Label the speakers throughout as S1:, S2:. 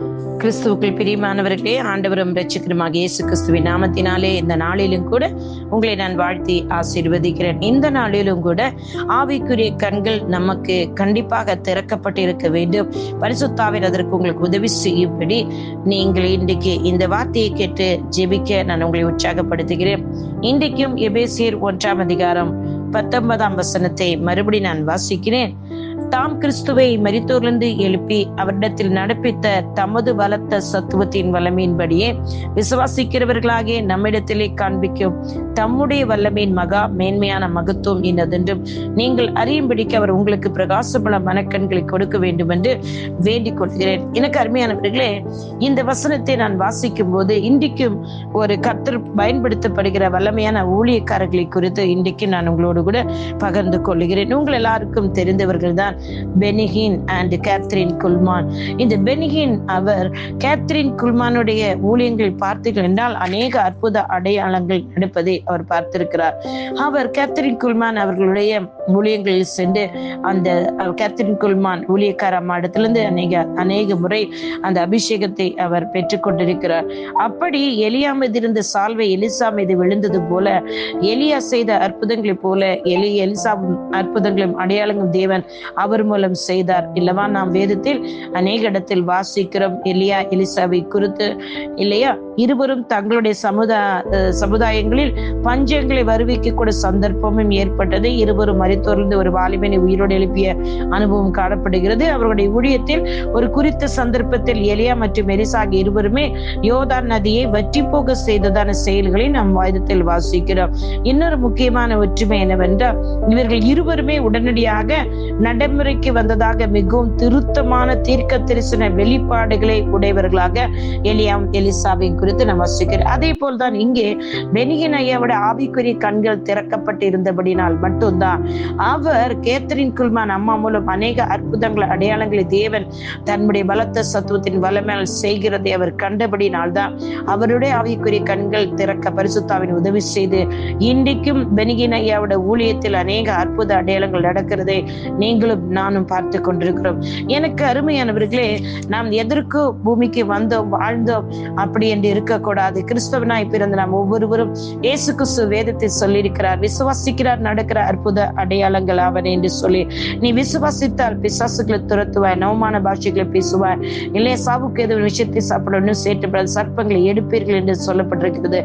S1: கிறிஸ்துவுக்குள் பிரியமானவர்களே, ஆண்டவரும் இரட்சகருமாக இயேசு கிறிஸ்துவின் நாமத்தினாலே இந்த நாளிலும் கூட உங்களை நான் வாழ்த்தி ஆசீர்வதிக்கிறேன். இந்த நாளிலும் கூட ஆவிக்குரிய கண்கள் நமக்கு கண்டிப்பாக திறக்கப்பட்டு இருக்க வேண்டும். பரிசுத்தாவின் அதற்கு உங்களுக்கு உதவி செய்யும்படி நீங்கள் இன்றைக்கு இந்த வார்த்தையை கேட்டு ஜெபிக்க நான் உங்களை உற்சாகப்படுத்துகிறேன். இன்றைக்கும் எபேசியர் 1 அதிகாரம் 19 வசனத்தை மறுபடி நான் வாசிக்கிறேன். தாம் கிறிஸ்துவை மரித்தோரிலிருந்து எழுப்பி அவரிடத்தில் நடப்பித்த தமது பலத்த சத்துவத்தின் வல்லமையின்படியே விசுவாசிக்கிறவர்களாகிய நம்மிடத்திலே காண்பிக்கும் தம்முடைய வல்லமையின் மகா மேன்மையான மகத்துவம் இன்னதென்றும் நீங்கள் அறியும்படிக்கு அவர் உங்களுக்கு பிரகாசபல மனக்கண்களை கொடுக்க வேண்டும் என்று வேண்டிக் கொள்கிறேன். எனக்கு அருமையானவர்களே, இந்த வசனத்தை நான் வாசிக்கும் போது இன்றைக்கும் ஒரு கர்த்தர் பயன்படுத்தப்படுகிற வல்லமையான ஊழியக்காரர்களை குறித்து இன்றைக்கு நான் உங்களோடு கூட பகிர்ந்து கொள்கிறேன். உங்கள் எல்லாருக்கும் தெரிந்தவர்கள் தான் பென்னி ஹின் அண்ட் கேத்ரின் குல்மான். இந்த பென்னி ஹின் அவர் கேத்ரின் குல்மானுடைய ஊழியங்களை பார்த்தீர்கள் என்றால் அநேக அற்புத அடையாளங்கள் நடப்பதை அவர் பார்த்திருக்கிறார். அவர் கேத்ரின் குல்மான் அவர்களுடைய ஊழியங்களில் சென்று அந்த கேத்ரின் குல்மான் ஊழியக்கார அம்மாடத்திலிருந்து அநேக முறை அந்த அபிஷேகத்தை அவர் பெற்றுக் கொண்டிருக்கிறார். அப்படி எலியா மீது இருந்த சால்வை எலிசா மீது விழுந்தது போல, எலியா செய்த அற்புதங்களை போல எலிசா அற்புதங்களும் அடையாளங்களும் தேவன் அவர் மூலம் செய்தார் இல்லவா? நாம் வேதத்தில் அநேக இடத்தில் வாசிக்கிறோம் எலியா எலிசாவை குறித்து இல்லையா? இருவரும் தங்களுடைய சமுதாயங்களில் பஞ்சங்களை வருவிக்க கூட சந்தர்ப்பமும் ஏற்பட்டது. இருவரும் மரித்தோர்ந்து ஒரு வாலிபனை உயிரோடு எழுப்பிய அனுபவம் காணப்படுகிறது. அவர்களுடைய ஊழியத்தில் ஒரு குறித்த சந்தர்ப்பத்தில் எலியா மற்றும் எலிசா இருவருமே யோர்தான் நதியை வற்றி போக செய்ததான செயல்களை நாம் வேதத்தில் வாசிக்கிறோம். இன்னொரு முக்கியமான ஒற்றுமை என்னவென்றால், இவர்கள் இருவருமே உடனடியாக நடைமுறைக்கு வந்ததாக மிகவும் திருத்தமான தீர்க்க தரிசன வெளிப்பாடுகளை உடையவர்களாக எலியாவும் எலிசாவையும் குறித்து நாம் வாசிக்கிறோம். அதே போல்தான் இங்கே பென்னி ஹின் ஐயாவோட ஆவிக்குரிய கண்கள் திறக்கப்பட்டு இருந்தபடினால் மட்டும்தான் அவர் கேத்ரின் குல்மான் அம்மா மூலம் அநேக அற்புதங்கள் அடையாளங்களை தேவன் தன்னுடைய பலத்த சத்துவத்தின் வல்லமையால் செய்கிறதை அவர் கண்டபடினால் தான் அவருடைய ஆவிக்குரிய கண்கள் திறக்க பரிசுத்தாவின் உதவி செய்து இன்றைக்கும் பென்னி ஹின் ஐயாவோட ஊழியத்தில் அநேக அற்புத அடையாளங்கள் நடக்கிறதை நீங்களும் நானும் பார்த்து கொண்டிருக்கிறோம். எனக்கு அருமையானவர்களே, நாம் எதற்கு பூமிக்கு வந்தோம் வாழ்ந்தோம் அப்படி என்று இருக்கக்கூடாது. கிறிஸ்தவனாய் பிறந்த நாம் ஒவ்வொருவரும் இயேசு கிறிஸ்து வேதத்தில் சொல்லியிருக்கிறார், விசுவாசிக்கிறார் நடக்கிற அற்புத அடையாளங்கள் அவன் என்று சொல்லி, நீ விசுவாசித்தால் பிசாசுகளை துரத்துவாய், நவமான பாஷைகளை பேசுவாய், இல்லையா சாவுக்கு எது விஷயத்தை சாப்பிடணும் சேர்த்து சர்ப்பங்களை எடுப்பீர்கள் என்று சொல்லப்பட்டிருக்கிறது.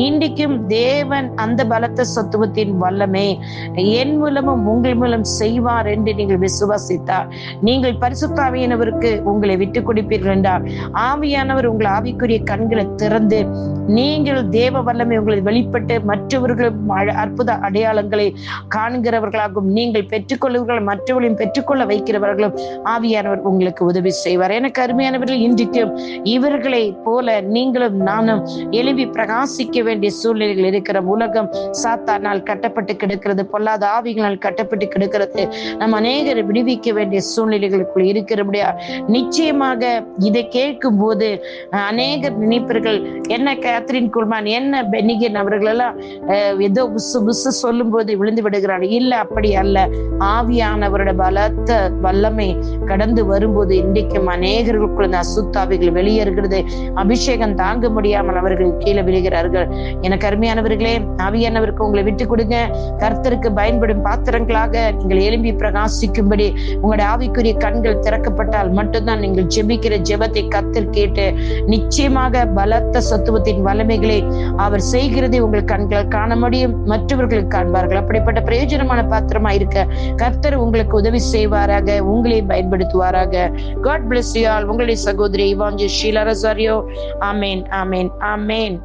S1: இன்றைக்கும் தேவன் அந்த பலத்த சத்துவத்தின் வல்லமை என் மூலமும் உங்கள் மூலம் செய்வார் என்று நீங்கள் விசுவாசித்தார், நீங்கள் பரிசுத்தாவியானவருக்கு உங்களை விட்டுக் கொடுப்பீர்கள் என்றால் ஆவியானவர் உங்கள் ஆவிக்குரிய கண்களை திறந்து நீங்கள் தேவ வல்லமை உங்களை வெளிப்பட்டு மற்றவர்களும் அற்புத அடையாளங்களை காண்கிறவர்களாகவும் நீங்கள் பெற்றுக்கொள்ளுவர்கள் மற்றவர்களையும் பெற்றுக்கொள்ள வைக்கிறவர்களும் ஆவியானவர் உங்களுக்கு உதவி செய்வார். எனக்கு அருமையானவர்கள், இன்றைக்கும் இவர்களை போல நீங்களும் நானும் எழுப்பி பிரகாசிக்க வேண்டிய சூழ்நிலைகள் இருக்கிற. உலகம் சாத்தானால் கட்டப்பட்டு கிடக்கிறது, பொல்லாத ஆவிகளால் கட்டப்பட்டு கிடக்கிறது. நம்ம அநேகரை விடுவிக்க வேண்டிய சூழ்நிலைகளுக்குள் இருக்கிறபடியா நிச்சயமாக இதை கேட்கும் போது அநேகர் நினைப்பர்கள், என்ன கேத்ரின் குல்மான் என்ன பென்னி ஹின் அவர்கள் எல்லாம் ஏதோ புசு சொல்லும் போது விழுந்து விடுகிறார். இல்ல, அப்படி அல்ல. ஆவியானவரோட பலத்த வல்லமை கடந்து வரும்போது இன்றைக்கும் அநேகர்களுக்குள்ள இந்த அசுத்தாவிகள் வெளியேறுகிறது. அபிஷேகம் தாங்க முடியாமல் அவர்கள் கீழே விழுகிறார்கள். எனக்கு அருமையானவர்களே, ஆவியானவருக்கு உங்களை விட்டு கொடுங்க. கர்த்தருக்கு பயன்படும் பாத்திரங்களாக நீங்கள் எழும்பி பிரகாசிக்கும்படி உங்களுடைய ஆவிக்குரிய கண்கள் திறக்கப்பட்டால் மட்டும்தான் நீங்கள் ஜெபிக்கிற ஜெபத்தை கர்த்தர் கேட்டு நிச்சயமாக பலத்த சத்துவத்தின் வல்லமைகளை அவர் செய்கிறதை உங்கள் கண்கள் காண முடியும், மற்றவர்களுக்கு காண்பார்கள். அப்படிப்பட்ட பிரயோஜனமான பாத்திரமா இருக்க கர்த்தர் உங்களுக்கு உதவி செய்வாராக, உங்களை பயன்படுத்துவாராக. God bless you all. உங்களுடைய சகோதரி இவாஞ்சலிஸ்ட் ஷீலா ரொசாரியோ. ஆமேன், ஆமேன், ஆமேன்.